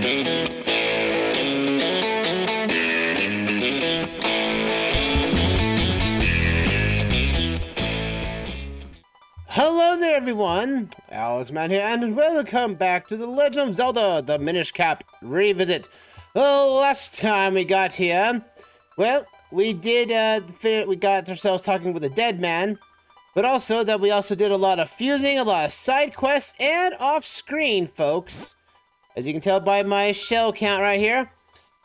Hello there everyone, Alexman here, and welcome back to The Legend of Zelda, the Minish Cap Revisit. Well, last time we got here, well, we got ourselves talking with a dead man, but also that we also did a lot of fusing, a lot of side quests, and off-screen, folks. As you can tell by my shell count right here,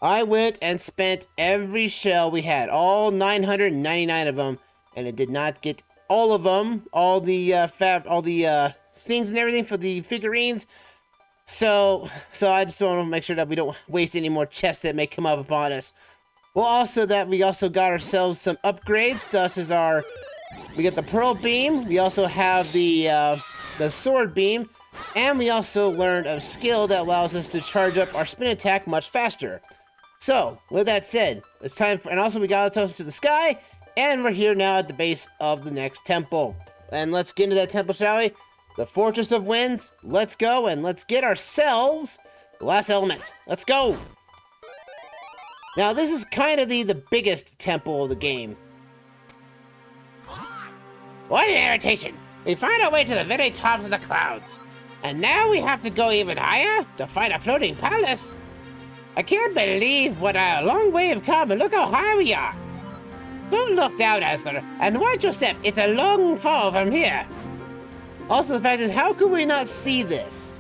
I went and spent every shell we had, all 999 of them, and it did not get all of them, all the things and everything for the figurines. So I just want to make sure that we don't waste any more chests that may come up upon us. Well, also that we also got ourselves some upgrades. Such as we got the Pearl Beam. We also have the Sword Beam, and we also learned a skill that allows us to charge up our spin attack much faster. So with that said, it's time for, and also we got ourselves to the sky. And we're here now at the base of the next temple. And let's get into that temple, shall we? The Fortress of Winds. Let's go and let's get ourselves the last element. Let's go! Now, this is kind of the biggest temple of the game. What an irritation! We found our way to the very tops of the clouds. And now we have to go even higher to find a floating palace. I can't believe what a long way we've come, and look how high we are. Don't look down, Asler, and watch your step. It's a long fall from here. Also, the fact is, how could we not see this?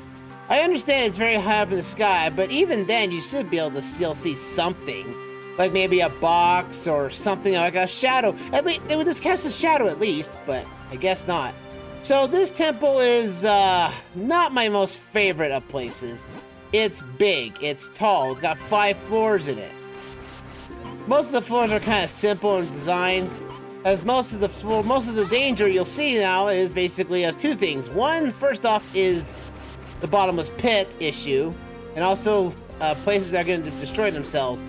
I understand it's very high up in the sky, but even then, you should be able to still see something. Like maybe a box or something like a shadow. At least, it would just cast a shadow at least, but I guess not. So this temple is not my most favorite of places. It's big, it's tall, it's got 5 floors in it. Most of the floors are kind of simple in design, as most of the danger you'll see now is basically of 2 things. One, first off, is the bottomless pit issue, and also places that are going to destroy themselves.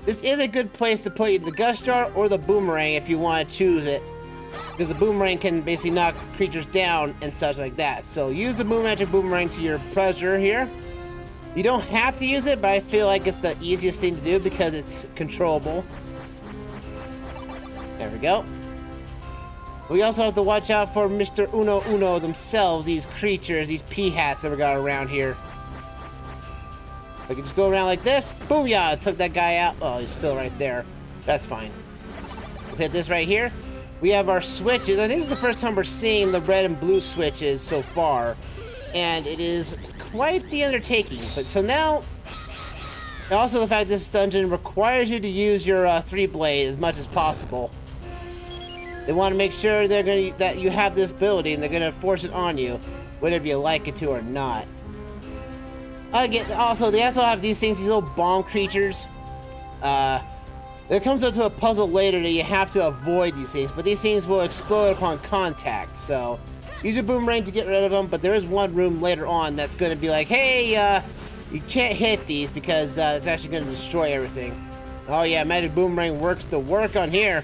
This is a good place to put either the gust jar or the boomerang if you want to choose it, because the boomerang can basically knock creatures down and such like that. So use the magic boomerang to your pleasure here. You don't have to use it, but I feel like it's the easiest thing to do because it's controllable. There we go. We also have to watch out for Mr. Uno Uno themselves, these creatures, these pea-hats that we got around here. I can just go around like this. Booyah! Took that guy out. Oh, he's still right there. That's fine. We'll hit this right here. We have our switches. I think this is the first time we're seeing the red and blue switches so far. And it is quite the undertaking. But so now, also the fact this dungeon requires you to use your 3-blade as much as possible. They want to make sure that you have this ability, and they're gonna force it on you, whether you like it to or not. They also have these things, these little bomb creatures. It comes up to a puzzle later that you have to avoid these things, but these things will explode upon contact. So use your boomerang to get rid of them, but there is one room later on that's going to be like, hey, you can't hit these because it's actually going to destroy everything. Oh yeah, magic boomerang works the work on here.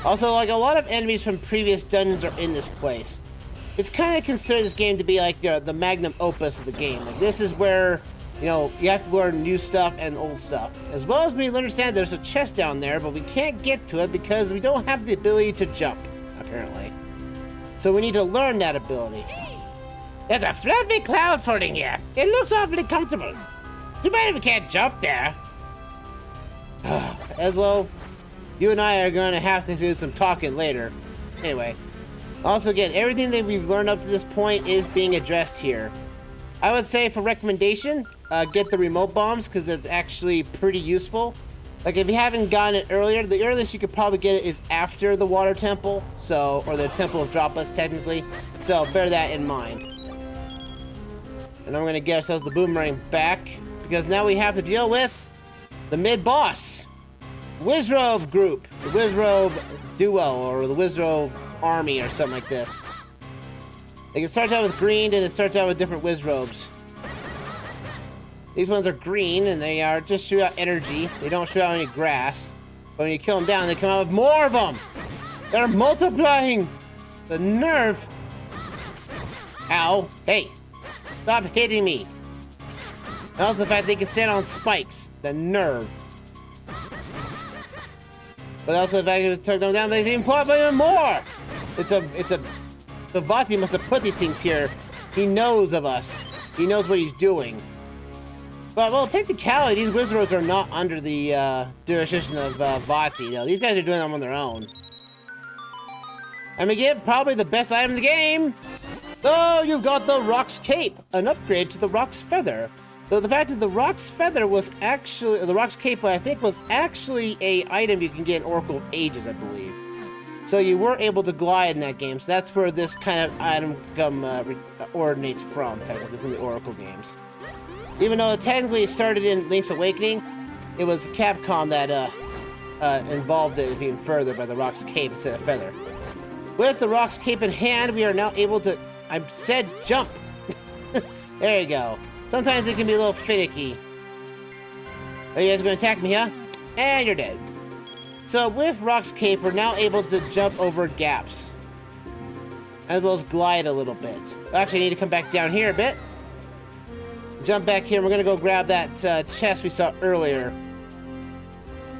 Also, like a lot of enemies from previous dungeons are in this place. It's kind of considered this game to be like the magnum opus of the game. Like this is where, you know, you have to learn new stuff and old stuff. As well as we understand there's a chest down there, but we can't get to it because we don't have the ability to jump, apparently. So we need to learn that ability. There's a fluffy cloud floating here. It looks awfully comfortable. Too bad we can't jump there. Eslo, you and I are going to have to do some talking later. Anyway. Also, again, everything that we've learned up to this point is being addressed here. I would say for recommendation, get the remote bombs because it's actually pretty useful. Like if you haven't gotten it earlier, the earliest you could probably get it is after the water temple, or the temple of droplets technically. So bear that in mind. And I'm gonna get ourselves the boomerang back because now we have to deal with the mid-boss, Wizrobe group, the Wizrobe duo, or the Wizrobe army, or something like this. Like it starts out with green, and it starts out with different Wizrobes. These ones are green, and they are just shoot out energy. They don't shoot out any grass. But when you kill them down, they come out with more of them. They're multiplying. The nerve. Ow. Hey. Stop hitting me. And also the fact they can stand on spikes. The nerve. But also the fact that it took them down, they can pop even more! The Vati must have put these things here. He knows of us. He knows what he's doing. But, well, technicality, these wizards are not under the jurisdiction of Vati. You know, these guys are doing them on their own. And we get probably the best item in the game. Oh, you've got the Rock's Cape, an upgrade to the Rock's Feather. So the fact that the Rock's Feather was actually, the Rock's Cape, I think, was actually a item you can get in Oracle of Ages, I believe. So you were able to glide in that game. So that's where this kind of item originates from, technically, from the Oracle games. Even though it technically started in Link's Awakening, it was Capcom that involved it being further by the Rock's Cape instead of Feather. With the Rock's Cape in hand, we are now able to, I said jump. There you go. Sometimes it can be a little finicky. Are you guys going to attack me, huh? And you're dead. So with Rock's Cape, we're now able to jump over gaps. As well as glide a little bit. Actually, I need to come back down here a bit. Jump back here. We're going to go grab that chest we saw earlier.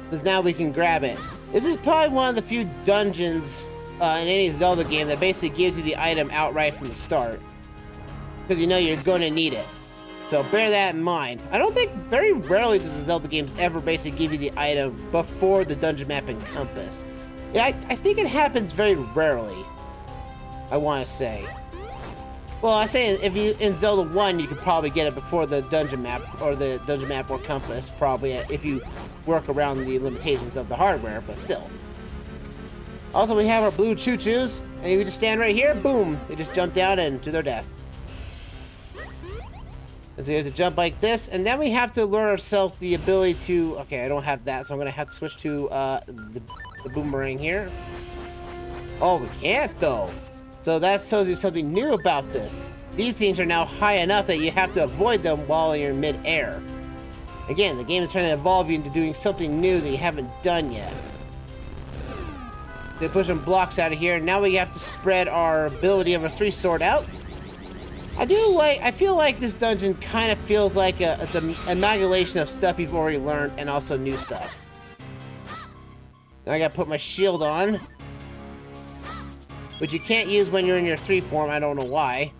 Because now we can grab it. This is probably one of the few dungeons in any Zelda game that basically gives you the item outright from the start. Because you know you're going to need it. So bear that in mind. I don't think, very rarely do the Zelda games ever basically give you the item before the dungeon map and compass. Yeah, I think it happens very rarely, I want to say. Well, I say if you in Zelda 1, you could probably get it before the dungeon map or compass, probably if you work around the limitations of the hardware, but still. Also, we have our blue choo-choos, and you just stand right here, boom, they just jump down and to their death. And so you have to jump like this, and then we have to learn ourselves the ability to... Okay, I don't have that, so I'm going to have to switch to the boomerang here. Oh, we can't, though. So that tells you something new about this. These things are now high enough that you have to avoid them while you're in mid-air. Again, the game is trying to evolve you into doing something new that you haven't done yet. They push some blocks out of here, and now we have to spread our ability of a 3-sword out. I feel like this dungeon kind of feels like it's an amalgamation of stuff you've already learned and also new stuff. Now I gotta put my shield on. Which you can't use when you're in your 3 form, I don't know why.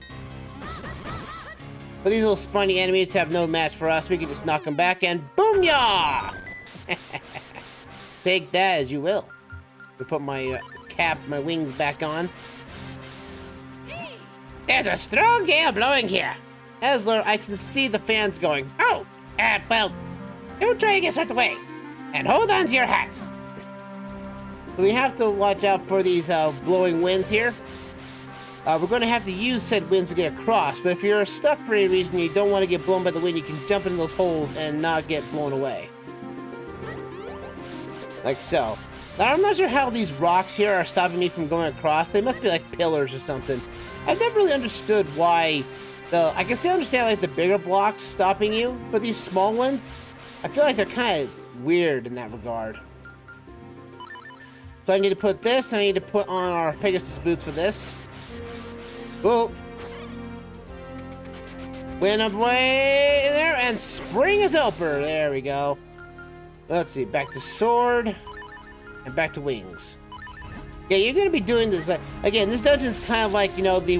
But these little spiny enemies have no match for us. We can just knock them back and boom ya! Take that as you will. I put my my wings back on. There's a strong gale blowing here. Esler, I can see the fans going, oh, well, don't try to get swept away. And hold on to your hat. So we have to watch out for these blowing winds here. We're going to have to use said winds to get across, but if you're stuck for any reason you don't want to get blown by the wind, you can jump into those holes and not get blown away. Like so. Now, I'm not sure how these rocks here are stopping me from going across. They must be like pillars or something. I've never really understood why I can still understand like the bigger blocks stopping you, but these small ones, I feel like they're kind of weird in that regard. So I need to put this, I need to put on our Pegasus boots for this. Whoa. Went up way there, and spring is helper. There we go. Let's see, back to sword, and back to wings. Yeah, you're going to be doing this, again, this dungeon's kind of like, you know, the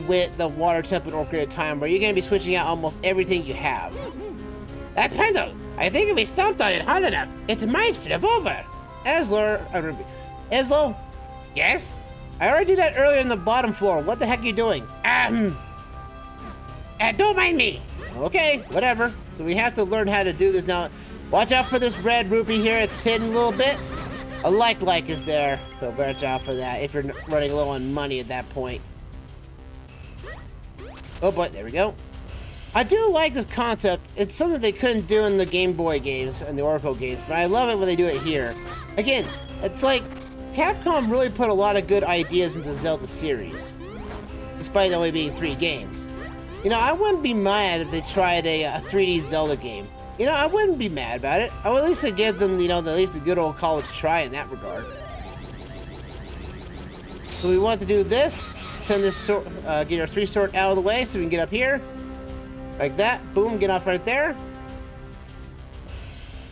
water temple in Ocarina of Time, where you're going to be switching out almost everything you have. That handle, I think if we stomped on it hard enough, it might flip over. Eslo? Yes? I already did that earlier in the bottom floor. What the heck are you doing? Don't mind me. Okay, whatever. So we have to learn how to do this now. Watch out for this red rupee here. It's hidden a little bit. A like is there, so watch out for that if you're running low on money at that point. Oh boy, there we go. I do like this concept. It's something they couldn't do in the Game Boy games and the Oracle games, but I love it when they do it here. Again, it's like Capcom really put a lot of good ideas into the Zelda series, despite only being 3 games. You know, I wouldn't be mad if they tried a 3D Zelda game. You know, I wouldn't be mad about it. I would at least give them, you know, at least a good old college try in that regard. So we want to do this. Send this sword, get our 3-sword out of the way so we can get up here. Like that. Boom, get off right there.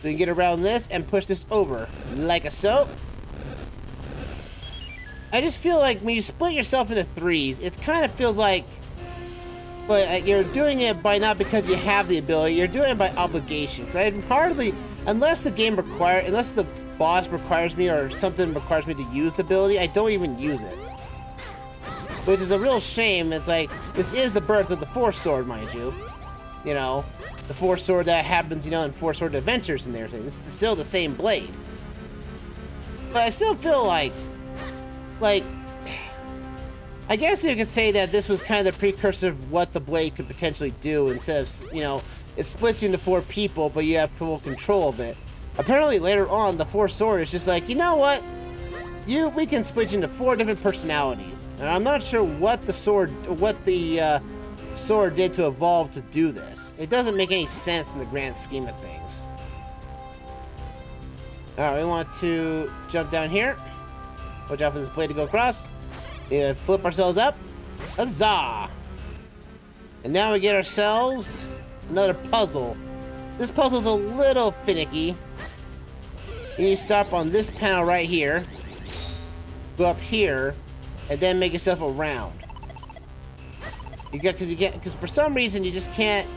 we can get around this and push this over, like a so. I just feel like when you split yourself into threes, it kind of feels like, but you're doing it by not because you have the ability, you're doing it by obligation. So I hardly, unless the game unless the boss requires me or something requires me to use the ability, I don't even use it. Which is a real shame. It's like, this is the birth of the Force Sword, mind you. You know, the Force Sword that happens, you know, in Force Sword Adventures and everything. This is still the same blade. But I still feel like, I guess you could say that this was kind of the precursor of what the blade could potentially do. Instead of, you know, it splits you into 4 people, but you have full control of it. Apparently later on, the Force Sword is just like, you know what? We can split you into 4 different personalities. And I'm not sure what the sword did to evolve to do this. It doesn't make any sense in the grand scheme of things. Alright, we want to jump down here. Watch out for this blade to go across. Flip ourselves up. Huzzah! And now we get ourselves another puzzle. This puzzle's a little finicky. You need to stop on this panel right here. Go up here. And then make yourself a round. Because for some reason you just can't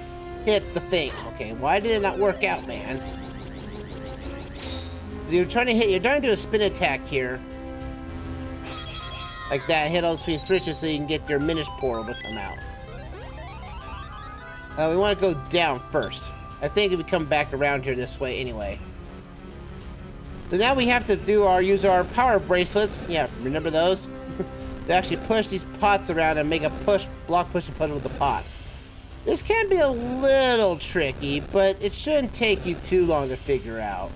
hit the thing. Okay, why did it not work out, man? So you're trying to do a spin attack here. Like that, hit all the switches so you can get your Minish portal to come out. We want to go down first. I think if we come back around here this way anyway. So now we have to use our power bracelets. Yeah, remember those? To actually push these pots around and make a block pushing puzzle with the pots. This can be a little tricky, but it shouldn't take you too long to figure out.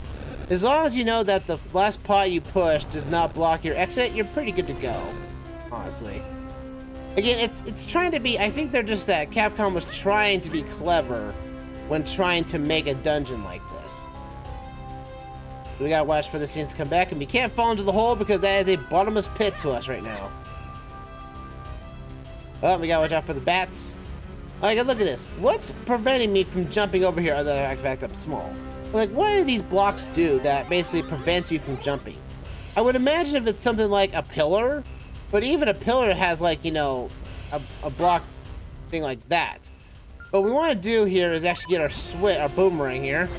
As long as you know that the last pot you push does not block your exit, you're pretty good to go, honestly. Again, it's trying to be, I think they're just that Capcom was trying to be clever when trying to make a dungeon like this. We gotta watch for the scenes to come back, and we can't fall into the hole because that is a bottomless pit to us right now. Oh, we gotta watch out for the bats. Like, look at this. What's preventing me from jumping over here other than I backed up small? Like, what do these blocks do that basically prevents you from jumping? I would imagine if it's something like a pillar, but even a pillar has, like, you know, a block thing like that. What we want to do here is actually get our boomerang here.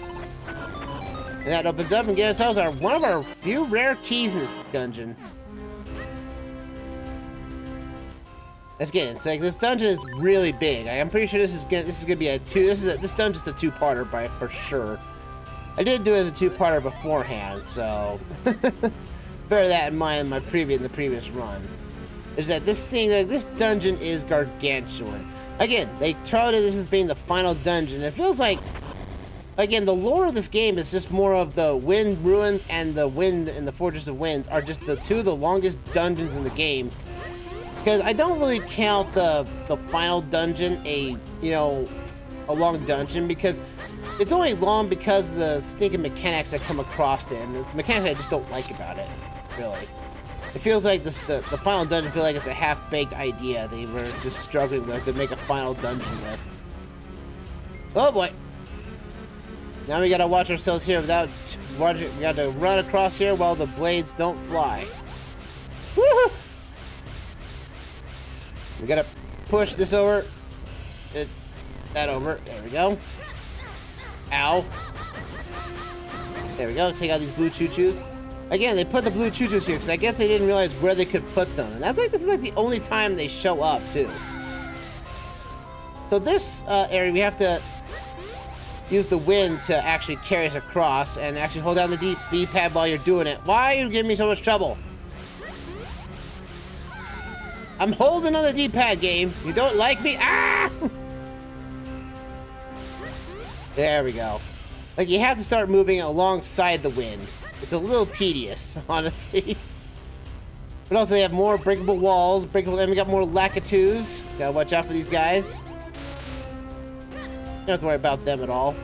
And that opens up and gives ourselves one of our few rare keys in this dungeon. Let's get it. It's like this dungeon is really big. I'm pretty sure this is gonna be this dungeon's a 2-parter for sure. I did do it as a 2-parter beforehand, so bear that in mind in the previous run. Is that this dungeon is gargantuan. Again, they touted this as being the final dungeon. It feels like, again, the lore of this game is just more of the Wind Ruins and the Wind and the Fortress of Winds are just the 2 of the longest dungeons in the game. Because I don't really count the final dungeon a long dungeon, because it's only long because of the stinking mechanics that come across it, and the mechanics I just don't like about it, really. It feels like the final dungeon feels like it's a half-baked idea they were just struggling with to make a final dungeon with. Oh boy! Now we gotta watch ourselves here without watching. We gotta run across here while the blades don't fly. Woohoo! We gotta push this over. That over. There we go. Ow. There we go. Take out these blue choo-choos. Again, they put the blue choo-choos here because I guess they didn't realize where they could put them. And this is like the only time they show up, too. So this area, we have to use the wind to actually carry us across and actually hold down the D-pad while you're doing it. Why are you giving me so much trouble? I'm holding on the D-pad, game. You don't like me? Ah! There we go. Like, you have to start moving alongside the wind. It's a little tedious, honestly. But also, they have more breakable walls. And we got more Lakitus. Gotta watch out for these guys. Don't have to worry about them at all.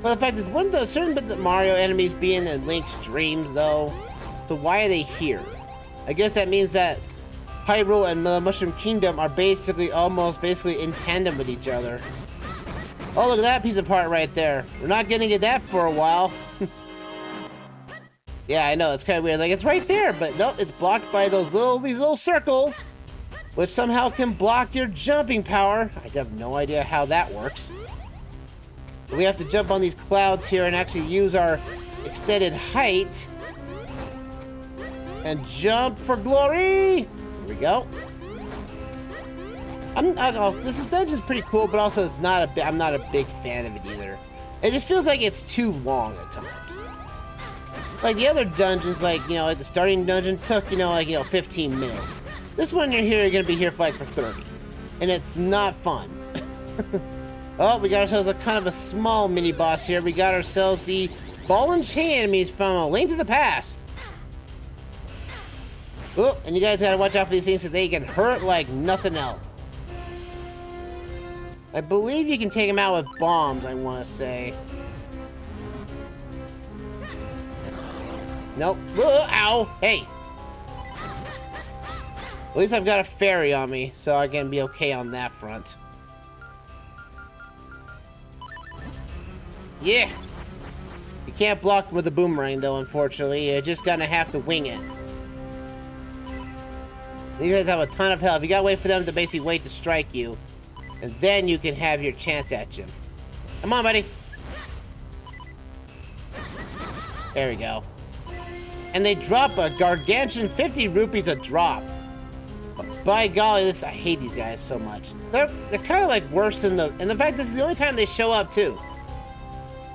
But the fact is, wouldn't a certain bit that Mario enemies be in Link's dreams, though? So why are they here? I guess that means that Hyrule and the Mushroom Kingdom are almost basically in tandem with each other. Oh, look at that piece of part right there. We're not gonna get that for a while. Yeah, I know, it's kind of weird. Like, it's right there, but nope, it's blocked by these little circles, which somehow can block your jumping power. I have no idea how that works. But we have to jump on these clouds here and actually use our extended height and jump for glory. Here we go. This dungeon's pretty cool, but also I'm not a big fan of it either. It just feels like it's too long at times. Like the other dungeons, like, you know, like the starting dungeon took, 15 minutes. This one you're gonna be here for 30. And it's not fun. Oh, we got ourselves a kind of a small mini boss here. We got ourselves the ball and chain enemies from A Link to the Past. Oh, and you guys gotta watch out for these things so they can hurt like nothing else. I believe you can take them out with bombs, I want to say. Nope. Whoa, ow! Hey! At least I've got a fairy on me, so I can be okay on that front. Yeah! You can't block them with a boomerang, though, unfortunately. You're just gonna have to wing it. These guys have a ton of health. You gotta wait for them to basically wait to strike you. And then you can have your chance at you. Come on, buddy. There we go. And they drop a gargantuan 50 rupees a drop. By golly, I hate these guys so much. They're kind of like worse than and the fact this is the only time they show up too.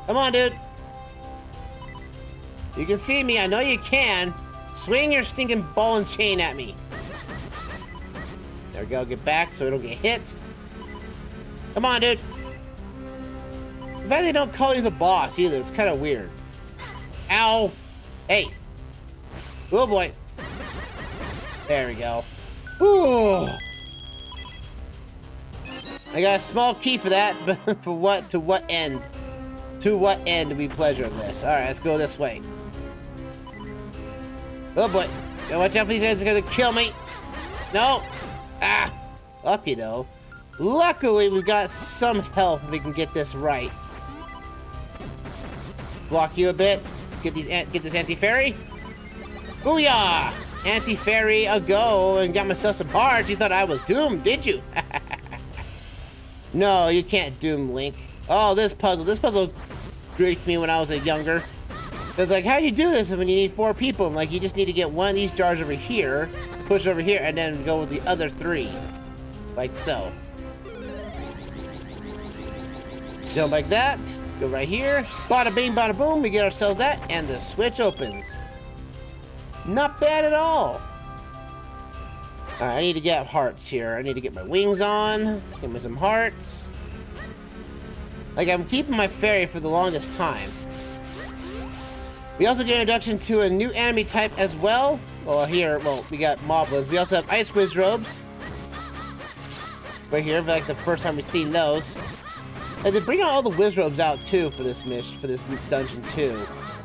Come on, dude. You can see me, I know you can. Swing your stinking ball and chain at me. There we go, get back so it'll get hit. Come on, dude. In fact, they don't call you a boss either. It's kind of weird. Ow. Hey. Oh, boy. There we go. Ooh. I got a small key for that, but for what? To what end? To what end do we pleasure in this? All right, let's go this way. Oh, boy. Gotta watch out for these guys. They're gonna kill me. No. Ah. Lucky, though. Luckily, we've got some health if we can get this right. Block you a bit. Get this anti-fairy. Booyah! Anti-fairy a go, and got myself some hearts. You thought I was doomed, did you? No, you can't doom Link. Oh, this puzzle griefed me when I was younger. It's like, how do you do this when you need 4 people? I'm like, you just need to get one of these jars over here, push over here, and then go with the other 3. Like so. Jump like that. Go right here. Bada bing, bada boom. We get ourselves that, and the switch opens. Not bad at all. Alright, I need to get hearts here. I need to get my wings on. Get me some hearts. Like, I'm keeping my fairy for the longest time. We also get an introduction to a new enemy type as well. Well, we got moblins. We also have ice whiz robes. Right here, like the first time we've seen those. And they bring all the Wizrobes out too for this dungeon too.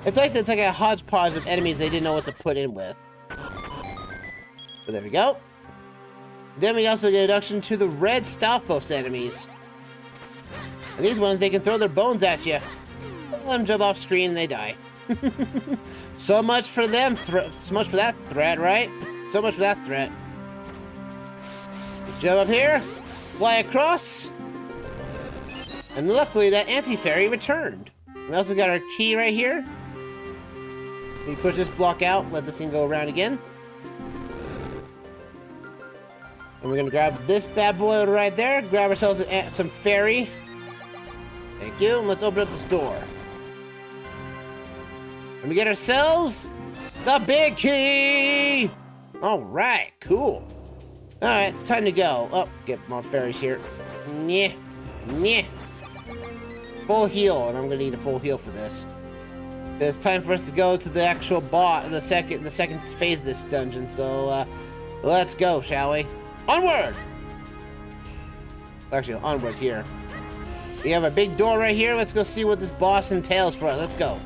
It's like a hodgepodge of enemies they didn't know what to put in with. But there we go. Then we also get an introduction to the red Stalfos enemies. And these ones, they can throw their bones at you. Let them jump off screen and they die. So much for them. So much for that threat, right? So much for that threat. Jump up here. Fly across. And luckily, that anti-fairy returned. We also got our key right here. We push this block out, let this thing go around again. And we're gonna grab this bad boy right there, grab ourselves some fairy. Thank you, and let's open up this door. And we get ourselves the big key! All right, cool. All right, it's time to go. Oh, get more fairies here. Nyeh, nyeh. Full heal, and I'm gonna need a full heal for this. It's time for us to go to the actual boss, the second phase of this dungeon. So let's go, shall we? Onward! Actually, onward here. We have a big door right here. Let's go see what this boss entails for us. Let's go.